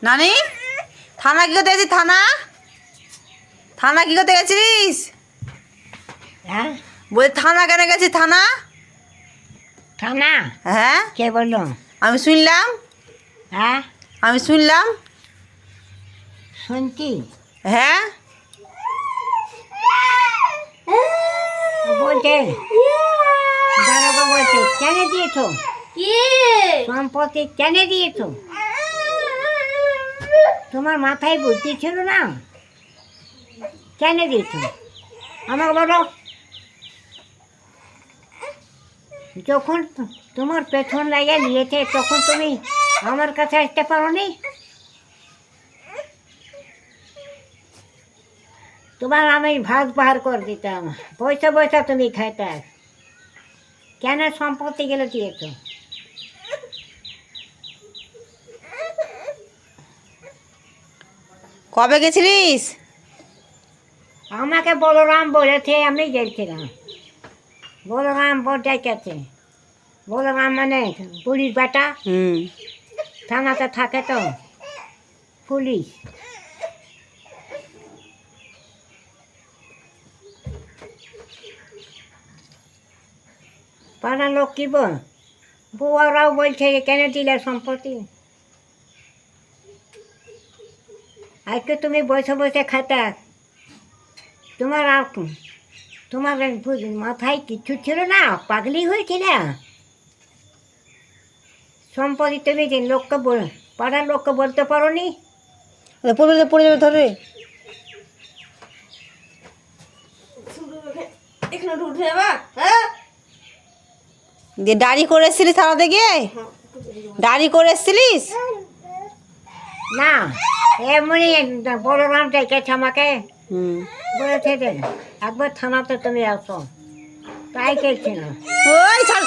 নানি থানা কি করতে গেছিস? থানা থানা কি করতে গেছিস? হ্যাঁ বলি থানা কেন গেছিস? থানা থানা হ্যাঁ কে বললো? আমি শুনলাম হ্যাঁ আমি শুনলাম শুনছি হ্যাঁ বলছে দারোগা বলছে কেন দিয়েছো কি সম্পত্তি কেন দিয়েছো? তোমার মাথায় বুদ্ধি ছিল না? কেন দিয়েছো আমাকে বলো। যখন তোমার পেছন লাগিয়ে নিয়েছে তখন তুমি আমার কাছে আসতে পারো নি? তোমার আমি ভাগ বাহার করে দিতাম, পয়সা পয়সা তুমি খাইতে। কেন সম্পত্তি গেলে দিয়েছ? কবে গেছিলিস? আমাকে বলরাম বলেছে, আমি গেছিলাম। বলরাম ডেকেছে। বলরাম মানে পুলিশ বেটা, থানাতে থাকে তো পুলিশ। পাড়ার লোক কি বউরাও বলছে কেন দিলে সম্পত্তি? আজকে তুমি বসে বসে খাতা, তোমার আর তোমার মাথায় কিছু ছিল না? পাগলি হয়েছিল। সম্পত্তি তুমি লোককে পাড়ার লোককে বলতে পারো নি? পড়ে যাবে ধরে। এখানে উঠে যাবা? হ্যাঁ দিয়ে দাড়ি করে এসছিলিস থানাতে গিয়ে? দাড়ি করে এসছিলিস? না, এমনি বলরাম ডেকেছে আমাকে, বলেছে যে একবার থানাতে তুমি আসো, তাই গেছিলাম। ওই ছাড়।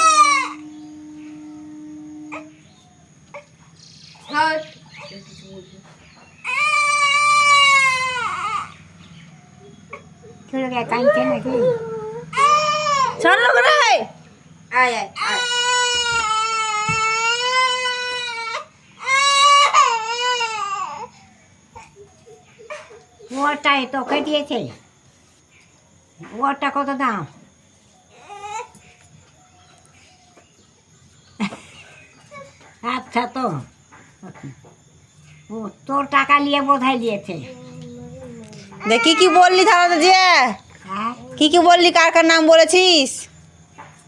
ছেলেকে কাঁদছে নাকি? ছাড় লোক রে। আয় আয় আয় ওটাই তোকে দিয়েছে। ওটা কত দাম? আচ্ছা, তো ও তোর টাকা নিয়ে বোধহয় দিয়েছে। দেখি কি বললি থানাতে যে? হ্যাঁ কি বললি? কার কার নাম বলেছিস?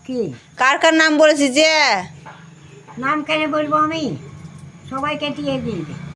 কি কার কার নাম বলেছিস যে? নাম কেন বলবো আমি? সবাইকে দিয়ে দিই।